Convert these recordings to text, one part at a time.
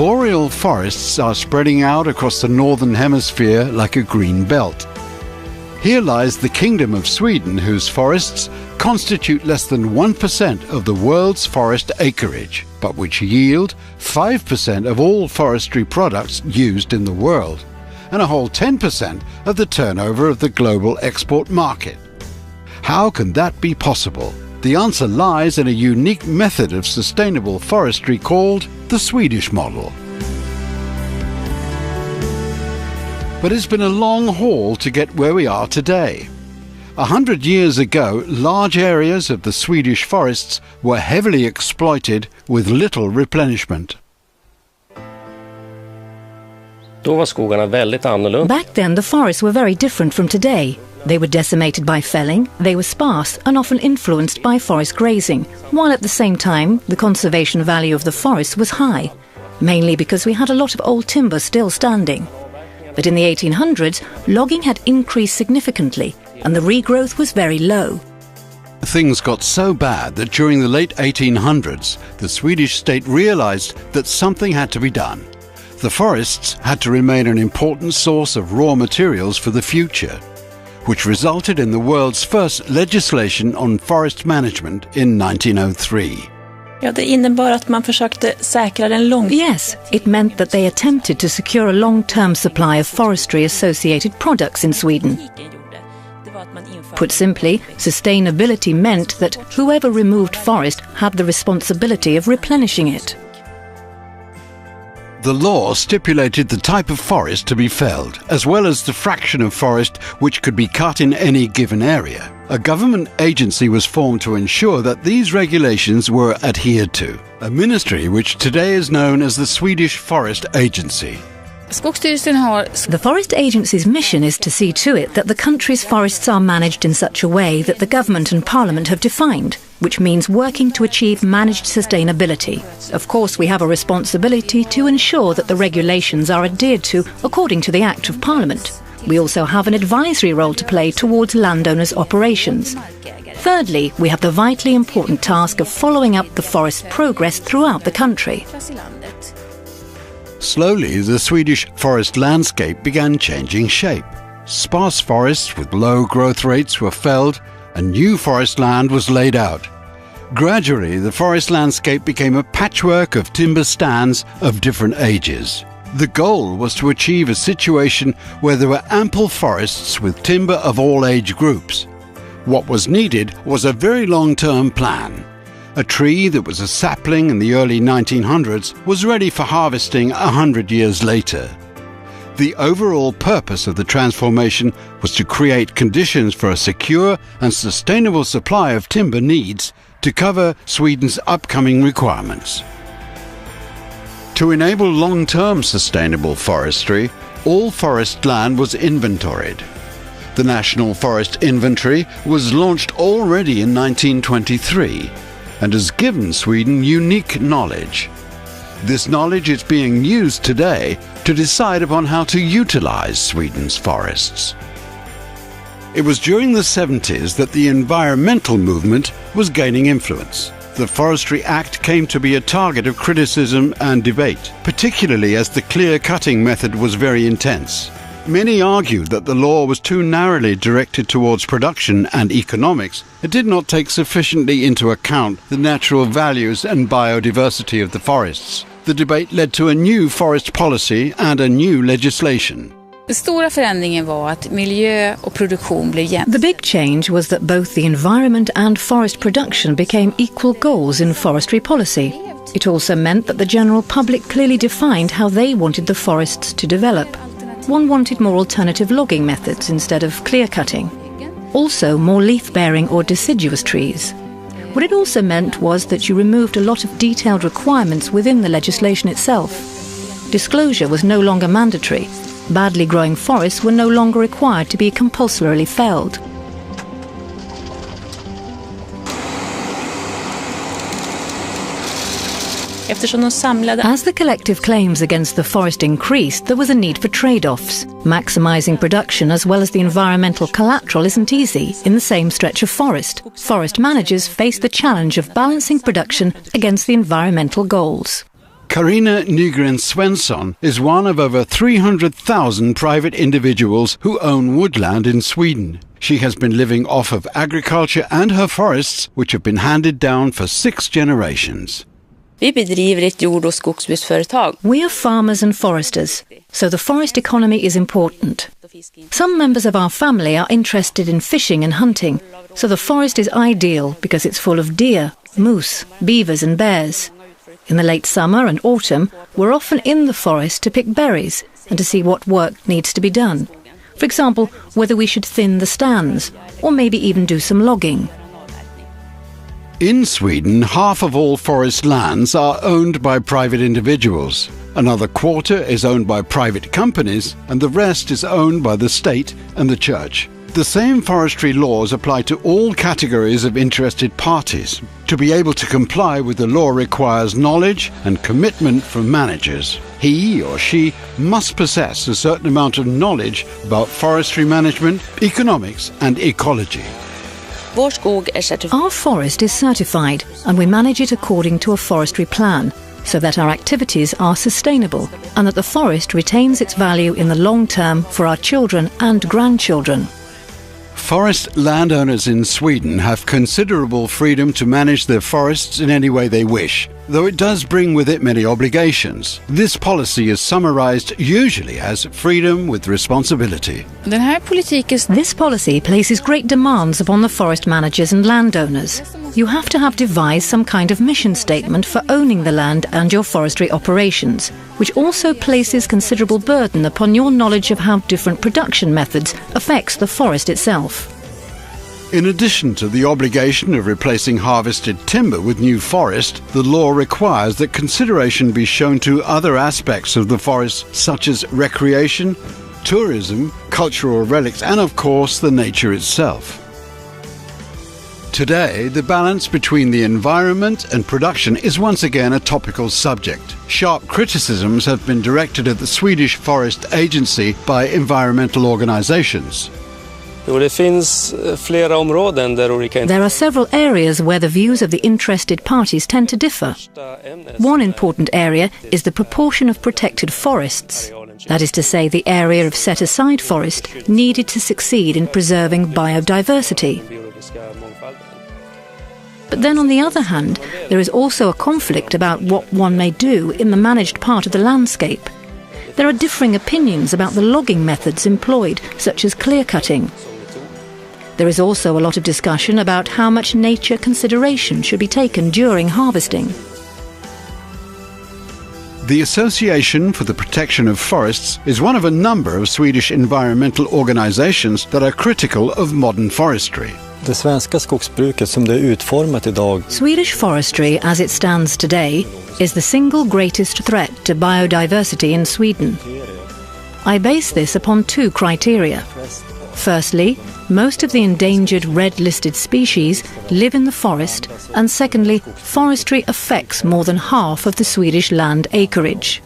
boreal forests are spreading out across the northern hemisphere like a green belt. Here lies the Kingdom of Sweden, whose forests constitute less than 1% of the world's forest acreage, but which yield 5% of all forestry products used in the world, and a whole 10% of the turnover of the global export market. How can that be possible? The answer lies in a unique method of sustainable forestry called the Swedish model. But it's been a long haul to get where we are today. 100 years ago, large areas of the Swedish forests were heavily exploited with little replenishment. Då var skogarna väldigt annorlunda. Back then the forests were very different from today. They were decimated by felling, they were sparse and often influenced by forest grazing, while at the same time the conservation value of the forests was high, mainly because we had a lot of old timber still standing. But in the 1800s, logging had increased significantly and the regrowth was very low. Things got so bad that during the late 1800s, the Swedish state realized that something had to be done. The forests had to remain an important source of raw materials for the future, which resulted in the world's first legislation on forest management in 1903. Ja, det innebar att man försökte säkra den lång... Yes, it meant that they attempted to secure a long-term supply of forestry-associated products in Sweden. Put simply, sustainability meant that whoever removed forest had the responsibility of replenishing it. The law stipulated the type of forest to be felled, as well as the fraction of forest which could be cut in any given area. A government agency was formed to ensure that these regulations were adhered to, a ministry which today is known as the Swedish Forest Agency. The Forest Agency's mission is to see to it that the country's forests are managed in such a way that the government and parliament have defined, which means working to achieve managed sustainability. Of course, we have a responsibility to ensure that the regulations are adhered to according to the Act of Parliament. We also have an advisory role to play towards landowners' operations. Thirdly, we have the vitally important task of following up the forest progress throughout the country. Slowly, the Swedish forest landscape began changing shape. Sparse forests with low growth rates were felled and new forest land was laid out. Gradually, the forest landscape became a patchwork of timber stands of different ages. The goal was to achieve a situation where there were ample forests with timber of all age groups. What was needed was a very long-term plan. A tree that was a sapling in the early 1900s was ready for harvesting 100 years later. The overall purpose of the transformation was to create conditions for a secure and sustainable supply of timber needs to cover Sweden's upcoming requirements. To enable long-term sustainable forestry, all forest land was inventoried. The National Forest Inventory was launched already in 1923 and has given Sweden unique knowledge. This knowledge is being used today to decide upon how to utilize Sweden's forests. It was during the 70s that the environmental movement was gaining influence. The Forestry Act came to be a target of criticism and debate, particularly as the clear-cutting method was very intense. Many argued that the law was too narrowly directed towards production and economics. It did not take sufficiently into account the natural values and biodiversity of the forests. The debate led to a new forest policy and a new legislation. Den stora förändringen var att miljö och produktion blev jämnt. The big change was that both the environment and forest production became equal goals in forestry policy. It also meant that the general public clearly defined how they wanted the forests to develop. One wanted more alternative logging methods instead of clear-cutting. Also more leaf-bearing or deciduous trees. What it also meant was that you removed a lot of detailed requirements within the legislation itself. Disclosure was no longer mandatory. Badly growing forests were no longer required to be compulsorily felled. As the collective claims against the forest increased, there was a need for trade-offs. Maximizing production as well as the environmental collateral isn't easy in the same stretch of forest. Forest managers face the challenge of balancing production against the environmental goals. Carina Nygren Svensson is one of over 300,000 private individuals who own woodland in Sweden. She has been living off of agriculture and her forests, which have been handed down for 6 generations. Vi bedriver ett jord- och skogsbruksföretag. We are farmers and foresters, so the forest economy is important. Some members of our family are interested in fishing and hunting, so the forest is ideal because it's full of deer, moose, beavers and bears. In the late summer and autumn, we're often in the forest to pick berries and to see what work needs to be done. For example, whether we should thin the stands, or maybe even do some logging. In Sweden, half of all forest lands are owned by private individuals. Another quarter is owned by private companies, and the rest is owned by the state and the church. The same forestry laws apply to all categories of interested parties. To be able to comply with the law requires knowledge and commitment from managers. He or she must possess a certain amount of knowledge about forestry management, economics and ecology. Our forest is certified and we manage it according to a forestry plan, so that our activities are sustainable and that the forest retains its value in the long term for our children and grandchildren. Forest landowners in Sweden have considerable freedom to manage their forests in any way they wish, though it does bring with it many obligations. This policy is summarized usually as freedom with responsibility. This policy places great demands upon the forest managers and landowners. You have to have devised some kind of mission statement for owning the land and your forestry operations, which also places considerable burden upon your knowledge of how different production methods affects the forest itself. In addition to the obligation of replacing harvested timber with new forest, the law requires that consideration be shown to other aspects of the forest, such as recreation, tourism, cultural relics, and of course the nature itself. Today, the balance between the environment and production is once again a topical subject. Sharp criticisms have been directed at the Swedish Forest Agency by environmental organizations. There are several areas where the views of the interested parties tend to differ. One important area is the proportion of protected forests. That is to say, the area of set-aside forest needed to succeed in preserving biodiversity. But then on the other hand, there is also a conflict about what one may do in the managed part of the landscape. There are differing opinions about the logging methods employed, such as clear-cutting. There is also a lot of discussion about how much nature consideration should be taken during harvesting. The Association for the Protection of Forests is one of a number of Swedish environmental organizations that are critical of modern forestry. Det svenska skogsbruket som det är utformat idag. Swedish forestry as it stands today is the single greatest threat to biodiversity in Sweden. I base this upon 2 criteria. Firstly, most of the endangered red-listed species live in the forest, and secondly, forestry affects more than half of the Swedish land acreage.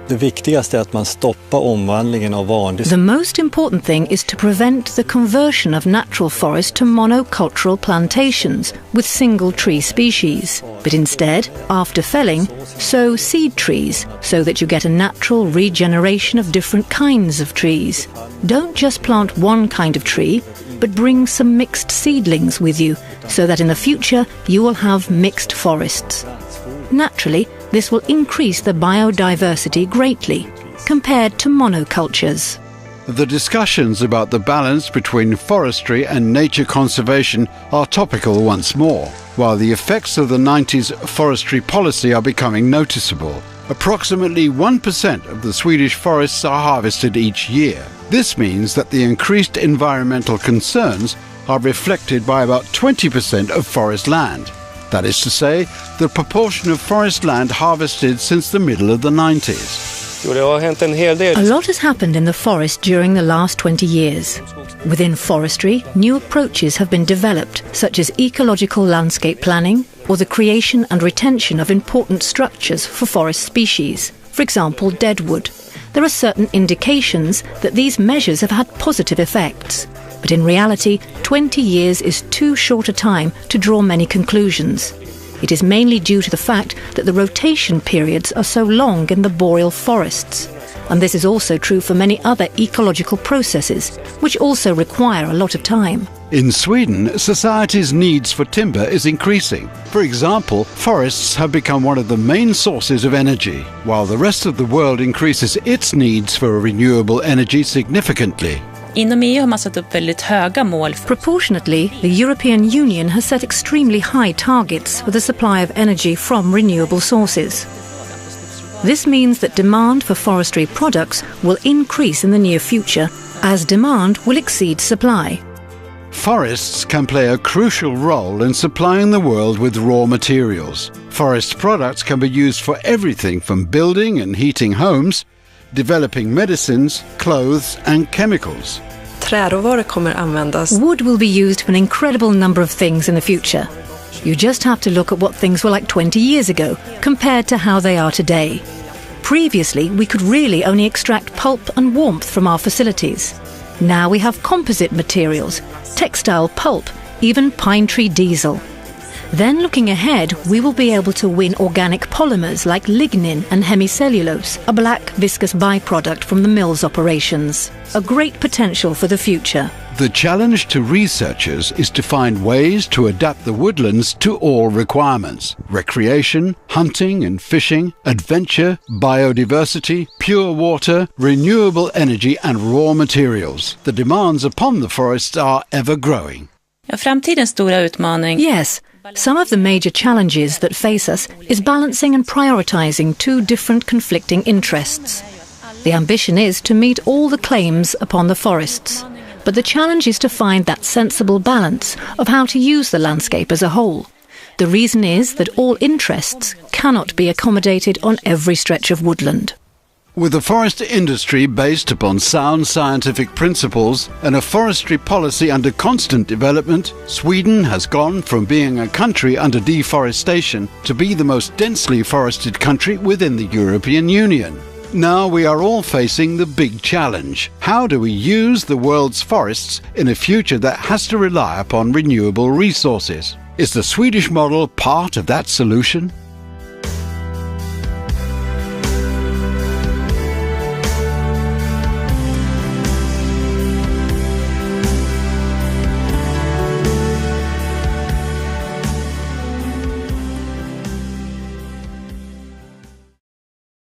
Det viktigaste är att man stoppar omvandlingen av vanlig. The most important thing is to prevent the conversion of natural forest to monocultural plantations with single tree species, but instead, after felling, sow seed trees so that you get a natural regeneration of different kinds of trees. Don't just plant one kind of tree, but bring some mixed seedlings with you so that in the future you will have mixed forests. Naturally, this will increase the biodiversity greatly, compared to monocultures. The discussions about the balance between forestry and nature conservation are topical once more, while the effects of the 90s forestry policy are becoming noticeable. Approximately 1% of the Swedish forests are harvested each year. This means that the increased environmental concerns are reflected by about 20% of forest land. That is to say, the proportion of forest land harvested since the middle of the 90s. A lot has happened in the forest during the last 20 years. Within forestry, new approaches have been developed, such as ecological landscape planning or the creation and retention of important structures for forest species, for example, deadwood. There are certain indications that these measures have had positive effects. But in reality, 20 years is too short a time to draw many conclusions. It is mainly due to the fact that the rotation periods are so long in the boreal forests. And this is also true for many other ecological processes, which also require a lot of time. In Sweden, society's needs for timber is increasing. For example, forests have become one of the main sources of energy, while the rest of the world increases its needs for renewable energy significantly. Inom EU har man satt upp väldigt höga mål. Proportionately, the European Union has set extremely high targets for the supply of energy from renewable sources. This means that demand for forestry products will increase in the near future, as demand will exceed supply. Forests can play a crucial role in supplying the world with raw materials. Forest products can be used for everything from building and heating homes, developing medicines, clothes and chemicals. Träråvaror kommer användas. Wood will be used for an incredible number of things in the future. You just have to look at what things were like 20 years ago compared to how they are today. Previously, we could really only extract pulp and warmth from our facilities. Now we have composite materials, textile pulp, even pine tree diesel. Then looking ahead, we will be able to win organic polymers like lignin and hemicellulose, a black viscous byproduct from the mill's operations. A great potential for the future. The challenge to researchers is to find ways to adapt the woodlands to all requirements: recreation, hunting and fishing, adventure, biodiversity, pure water, renewable energy and raw materials. The demands upon the forests are ever growing. Ja, framtidens stora utmaning. Yes, some of the major challenges that face us is balancing and prioritizing two different conflicting interests. The ambition is to meet all the claims upon the forests. But the challenge is to find that sensible balance of how to use the landscape as a whole. The reason is that all interests cannot be accommodated on every stretch of woodland. With a forest industry based upon sound scientific principles and a forestry policy under constant development, Sweden has gone from being a country under deforestation to be the most densely forested country within the European Union. Now we are all facing the big challenge. How do we use the world's forests in a future that has to rely upon renewable resources? Is the Swedish model part of that solution?